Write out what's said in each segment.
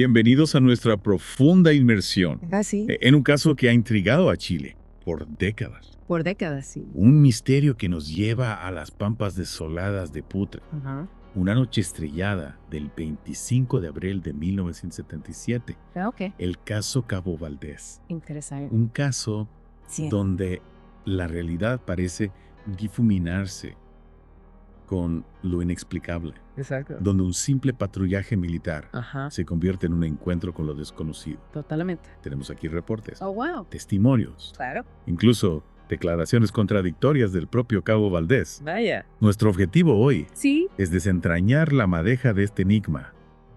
Bienvenidos a nuestra profunda inmersión Sí. en un caso que ha intrigado a Chile por décadas. Por décadas, sí. Un misterio que nos lleva a las pampas desoladas de Putre. Ajá. Una noche estrellada del 25 de abril de 1977. Ok. El caso Cabo Valdés. Interesante. Un caso Sí. donde la realidad parece difuminarse con lo inexplicable. Exacto. Donde un simple patrullaje militar Ajá. se convierte en un encuentro con lo desconocido. Totalmente. Tenemos aquí reportes, Oh, wow. testimonios, Claro. incluso declaraciones contradictorias del propio Cabo Valdés. Vaya. Nuestro objetivo hoy Sí. es desentrañar la madeja de este enigma.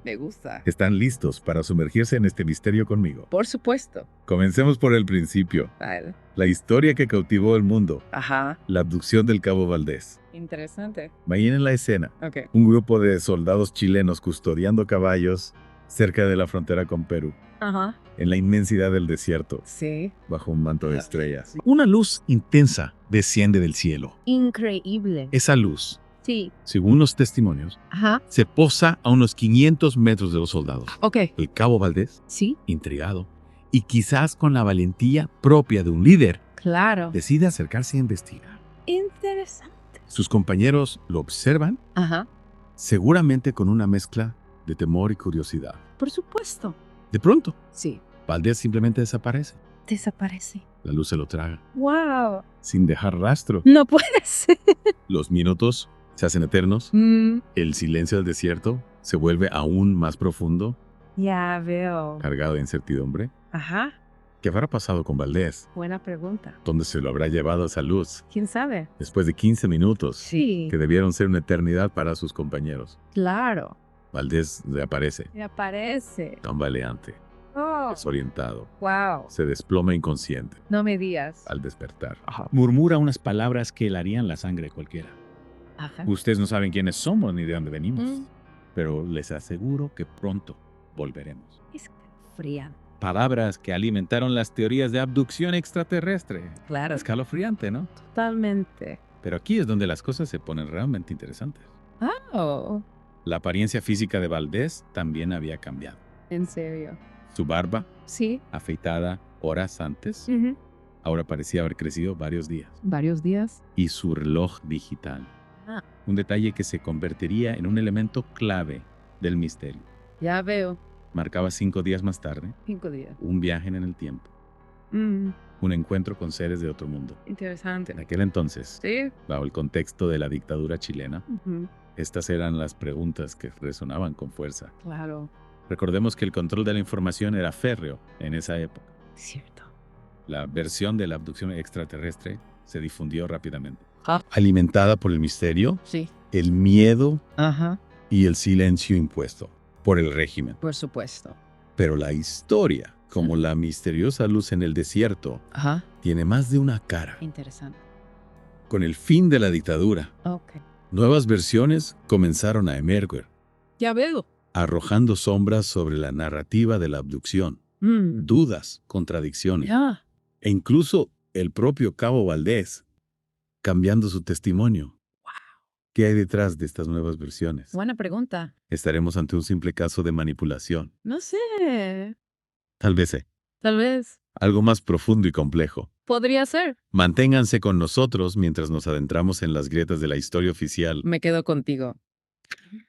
Me gusta. ¿Están listos para sumergirse en este misterio conmigo? Por supuesto. Comencemos por el principio. Vale. La historia que cautivó el mundo. Ajá. La abducción del Cabo Valdés. Interesante. Imaginen la escena. Ok. Un grupo de soldados chilenos custodiando caballos cerca de la frontera con Perú, Ajá. en la inmensidad del desierto, Sí. bajo un manto de estrellas. Una luz intensa desciende del cielo. Increíble. Esa luz, Sí. según los testimonios, Ajá. se posa a unos 500 metros de los soldados. Ok. El Cabo Valdés, Sí. intrigado, y quizás con la valentía propia de un líder, Claro. decide acercarse a investigar. Interesante. Sus compañeros lo observan, Ajá. seguramente con una mezcla de temor y curiosidad. Por supuesto. De pronto, Sí. Valdés simplemente desaparece. Desaparece. La luz se lo traga, Wow. sin dejar rastro. No puede ser. Los minutos se hacen eternos. El silencio del desierto se vuelve aún más profundo, Ya veo. cargado de incertidumbre. Ajá. ¿Qué habrá pasado con Valdés? Buena pregunta. ¿Dónde se lo habrá llevado esa luz? ¿Quién sabe? Después de 15 minutos, Sí. que debieron ser una eternidad para sus compañeros, Claro. Valdés reaparece, Me aparece. tambaleante, Oh. desorientado. Wow. Se desploma inconsciente No me digas. al despertar. Murmura unas palabras que helarían la sangre de cualquiera. Ajá. Ustedes no saben quiénes somos ni de dónde venimos, Mm. pero les aseguro que pronto volveremos. Fría. Palabras que alimentaron las teorías de abducción extraterrestre. Claro. Escalofriante, ¿no? Totalmente. Pero aquí es donde las cosas se ponen realmente interesantes. Oh. La apariencia física de Valdés también había cambiado. En serio. Su barba, Sí. afeitada horas antes, ahora parecía haber crecido varios días. Varios días. Y su reloj digital. Ah. Un detalle que se convertiría en un elemento clave del misterio. Ya veo. Marcaba 5 días más tarde 5 días. un viaje en el tiempo, un encuentro con seres de otro mundo. Interesante. En aquel entonces, Sí. bajo el contexto de la dictadura chilena, Ujú. estas eran las preguntas que resonaban con fuerza. Claro. Recordemos que el control de la información era férreo en esa época. Cierto. La versión de la abducción extraterrestre se difundió rápidamente. Alimentada por el misterio, Sí. el miedo Ajá. y el silencio impuesto por el régimen. Por supuesto. Pero la historia, como la misteriosa luz en el desierto, Ajá. tiene más de una cara. Interesante. Con el fin de la dictadura, Ok. nuevas versiones comenzaron a emerger, Ya veo. arrojando sombras sobre la narrativa de la abducción, dudas, contradicciones, Ya. e incluso el propio Cabo Valdés, cambiando su testimonio. ¿Qué hay detrás de estas nuevas versiones? Buena pregunta. ¿Estaremos ante un simple caso de manipulación? No sé. Tal vez sí. Tal vez. Algo más profundo y complejo. Podría ser. Manténganse con nosotros mientras nos adentramos en las grietas de la historia oficial. Me quedo contigo.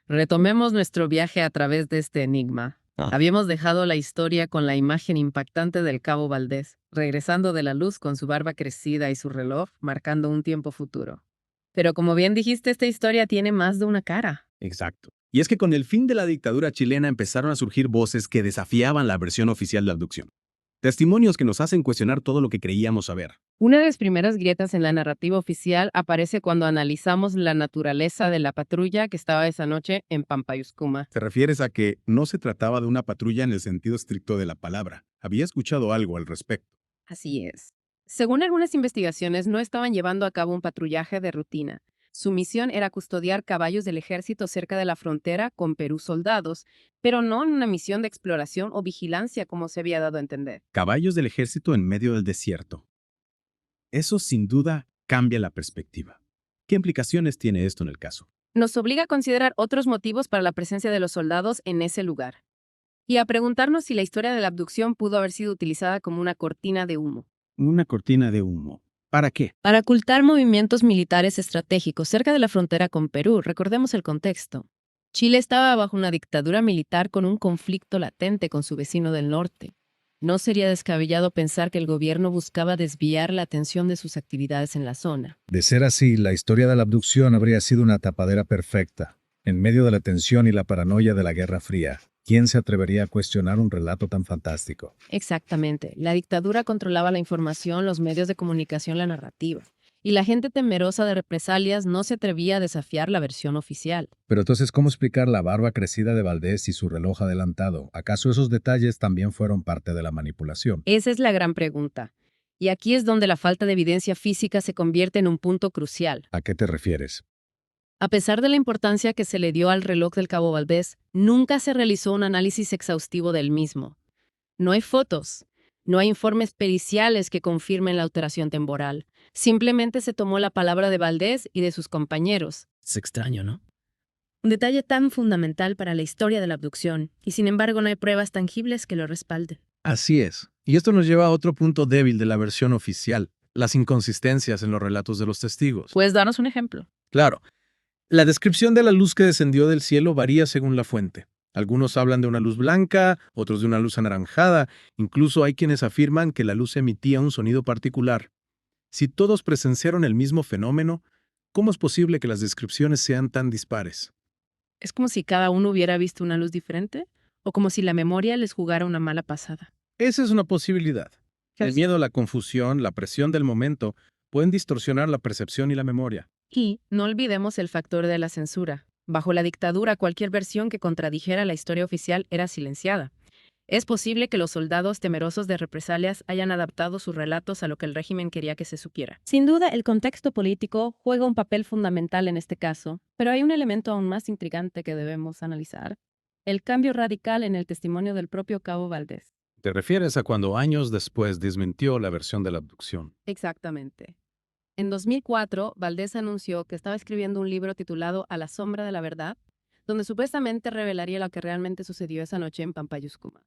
Retomemos nuestro viaje a través de este enigma. Habíamos dejado la historia con la imagen impactante del Cabo Valdés, regresando de la luz con su barba crecida y su reloj, marcando un tiempo futuro. Pero como bien dijiste, esta historia tiene más de una cara. Exacto. Y es que con el fin de la dictadura chilena empezaron a surgir voces que desafiaban la versión oficial de la abducción. Testimonios que nos hacen cuestionar todo lo que creíamos saber. Una de las primeras grietas en la narrativa oficial aparece cuando analizamos la naturaleza de la patrulla que estaba esa noche en Pampayuscuma. ¿Te refieres a que no se trataba de una patrulla en el sentido estricto de la palabra? Había escuchado algo al respecto. Así es. Según algunas investigaciones, no estaban llevando a cabo un patrullaje de rutina. Su misión era custodiar caballos del ejército cerca de la frontera con Perú soldados, pero no en una misión de exploración o vigilancia como se había dado a entender. Caballos del ejército en medio del desierto. Eso sin duda cambia la perspectiva. ¿Qué implicaciones tiene esto en el caso? Nos obliga a considerar otros motivos para la presencia de los soldados en ese lugar. Y a preguntarnos si la historia de la abducción pudo haber sido utilizada como una cortina de humo. Una cortina de humo. ¿Para qué? Para ocultar movimientos militares estratégicos cerca de la frontera con Perú, recordemos el contexto. Chile estaba bajo una dictadura militar con un conflicto latente con su vecino del norte. No sería descabellado pensar que el gobierno buscaba desviar la atención de sus actividades en la zona. De ser así, la historia de la abducción habría sido una tapadera perfecta. En medio de la tensión y la paranoia de la Guerra Fría, ¿quién se atrevería a cuestionar un relato tan fantástico? Exactamente. La dictadura controlaba la información, los medios de comunicación, la narrativa. Y la gente temerosa de represalias no se atrevía a desafiar la versión oficial. Pero entonces, ¿cómo explicar la barba crecida de Valdés y su reloj adelantado? ¿Acaso esos detalles también fueron parte de la manipulación? Esa es la gran pregunta. Y aquí es donde la falta de evidencia física se convierte en un punto crucial. ¿A qué te refieres? A pesar de la importancia que se le dio al reloj del Cabo Valdés, nunca se realizó un análisis exhaustivo del mismo. No hay fotos, no hay informes periciales que confirmen la alteración temporal. Simplemente se tomó la palabra de Valdés y de sus compañeros. Es extraño, ¿no? Un detalle tan fundamental para la historia de la abducción, y sin embargo no hay pruebas tangibles que lo respalden. Así es. Y esto nos lleva a otro punto débil de la versión oficial, las inconsistencias en los relatos de los testigos. ¿Puedes darnos un ejemplo? Claro, la descripción de la luz que descendió del cielo varía según la fuente. Algunos hablan de una luz blanca, otros de una luz anaranjada, incluso hay quienes afirman que la luz emitía un sonido particular. Si todos presenciaron el mismo fenómeno, ¿cómo es posible que las descripciones sean tan dispares? ¿Es como si cada uno hubiera visto una luz diferente? ¿O como si la memoria les jugara una mala pasada? Esa es una posibilidad. El miedo a la confusión, la presión del momento, pueden distorsionar la percepción y la memoria. Y no olvidemos el factor de la censura. Bajo la dictadura, cualquier versión que contradijera la historia oficial era silenciada. Es posible que los soldados temerosos de represalias hayan adaptado sus relatos a lo que el régimen quería que se supiera. Sin duda, el contexto político juega un papel fundamental en este caso, pero hay un elemento aún más intrigante que debemos analizar: el cambio radical en el testimonio del propio Cabo Valdés. ¿Te refieres a cuando años después desmintió la versión de la abducción? Exactamente. En 2004, Valdés anunció que estaba escribiendo un libro titulado A la sombra de la verdad, donde supuestamente revelaría lo que realmente sucedió esa noche en Pampayuscuma.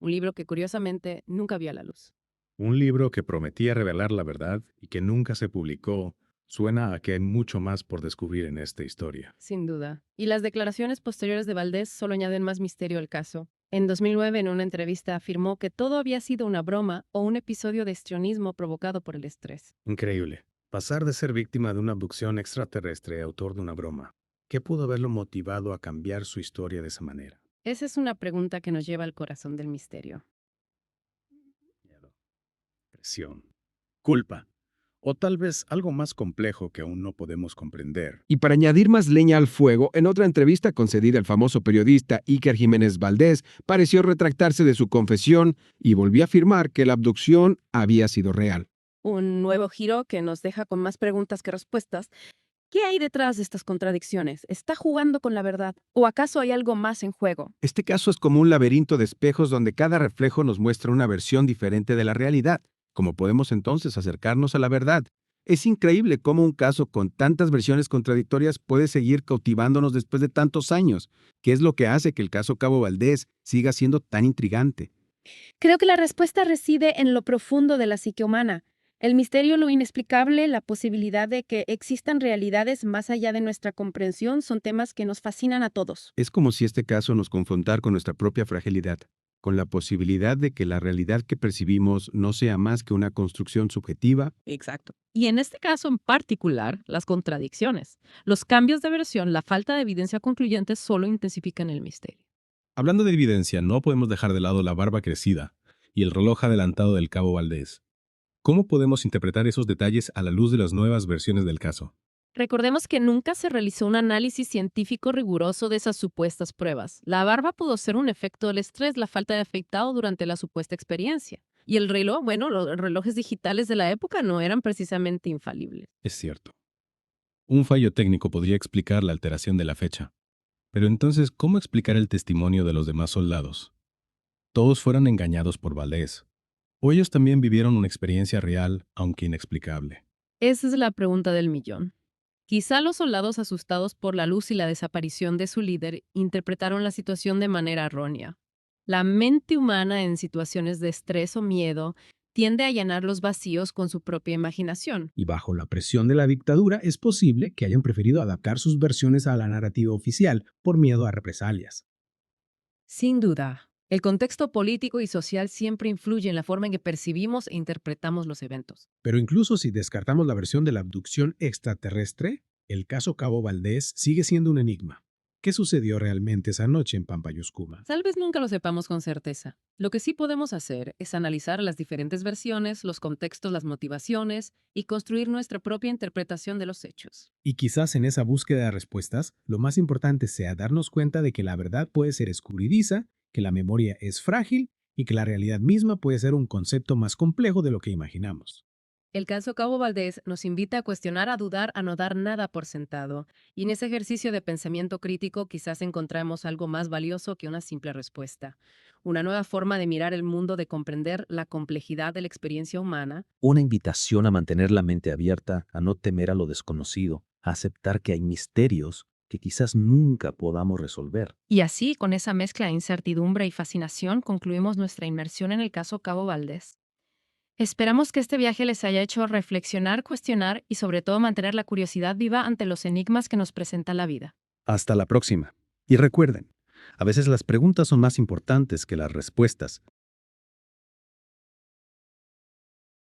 Un libro que curiosamente nunca vio la luz. Un libro que prometía revelar la verdad y que nunca se publicó. Suena a que hay mucho más por descubrir en esta historia. Sin duda. Y las declaraciones posteriores de Valdés solo añaden más misterio al caso. En 2009, en una entrevista, afirmó que todo había sido una broma o un episodio de histrionismo provocado por el estrés. Increíble. Pasar de ser víctima de una abducción extraterrestre a autor de una broma. ¿Qué pudo haberlo motivado a cambiar su historia de esa manera? Esa es una pregunta que nos lleva al corazón del misterio. Miedo, presión, culpa. O tal vez algo más complejo que aún no podemos comprender. Y para añadir más leña al fuego, en otra entrevista concedida al famoso periodista Iker Jiménez Valdés, pareció retractarse de su confesión y volvió a afirmar que la abducción había sido real. Un nuevo giro que nos deja con más preguntas que respuestas. ¿Qué hay detrás de estas contradicciones? ¿Está jugando con la verdad? ¿O acaso hay algo más en juego? Este caso es como un laberinto de espejos donde cada reflejo nos muestra una versión diferente de la realidad. ¿Cómo podemos entonces acercarnos a la verdad? Es increíble cómo un caso con tantas versiones contradictorias puede seguir cautivándonos después de tantos años. ¿Qué es lo que hace que el caso Cabo Valdés siga siendo tan intrigante? Creo que la respuesta reside en lo profundo de la psique humana. El misterio, lo inexplicable, la posibilidad de que existan realidades más allá de nuestra comprensión son temas que nos fascinan a todos. Es como si este caso nos confrontara con nuestra propia fragilidad, con la posibilidad de que la realidad que percibimos no sea más que una construcción subjetiva. Exacto. Y en este caso en particular, las contradicciones, los cambios de versión, la falta de evidencia concluyente solo intensifican el misterio. Hablando de evidencia, no podemos dejar de lado la barba crecida y el reloj adelantado del Cabo Valdés. ¿Cómo podemos interpretar esos detalles a la luz de las nuevas versiones del caso? Recordemos que nunca se realizó un análisis científico riguroso de esas supuestas pruebas. La barba pudo ser un efecto del estrés, la falta de afeitado durante la supuesta experiencia. Y el reloj, bueno, los relojes digitales de la época no eran precisamente infalibles. Es cierto. Un fallo técnico podría explicar la alteración de la fecha. Pero entonces, ¿cómo explicar el testimonio de los demás soldados? Todos fueron engañados por Valdés. ¿O ellos también vivieron una experiencia real, aunque inexplicable? Esa es la pregunta del millón. Quizá los soldados, asustados por la luz y la desaparición de su líder, interpretaron la situación de manera errónea. La mente humana en situaciones de estrés o miedo tiende a llenar los vacíos con su propia imaginación. Y bajo la presión de la dictadura es posible que hayan preferido adaptar sus versiones a la narrativa oficial por miedo a represalias. Sin duda, el contexto político y social siempre influye en la forma en que percibimos e interpretamos los eventos. Pero incluso si descartamos la versión de la abducción extraterrestre, el caso Cabo Valdés sigue siendo un enigma. ¿Qué sucedió realmente esa noche en Pampayuscuma? Tal vez nunca lo sepamos con certeza. Lo que sí podemos hacer es analizar las diferentes versiones, los contextos, las motivaciones y construir nuestra propia interpretación de los hechos. Y quizás en esa búsqueda de respuestas, lo más importante sea darnos cuenta de que la verdad puede ser escurridiza, que la memoria es frágil y que la realidad misma puede ser un concepto más complejo de lo que imaginamos. El caso Cabo Valdés nos invita a cuestionar, a dudar, a no dar nada por sentado. Y en ese ejercicio de pensamiento crítico quizás encontramos algo más valioso que una simple respuesta. Una nueva forma de mirar el mundo, de comprender la complejidad de la experiencia humana. Una invitación a mantener la mente abierta, a no temer a lo desconocido, a aceptar que hay misterios que quizás nunca podamos resolver. Y así, con esa mezcla de incertidumbre y fascinación, concluimos nuestra inmersión en el caso Cabo Valdés. Esperamos que este viaje les haya hecho reflexionar, cuestionar y sobre todo mantener la curiosidad viva ante los enigmas que nos presenta la vida. Hasta la próxima. Y recuerden, a veces las preguntas son más importantes que las respuestas.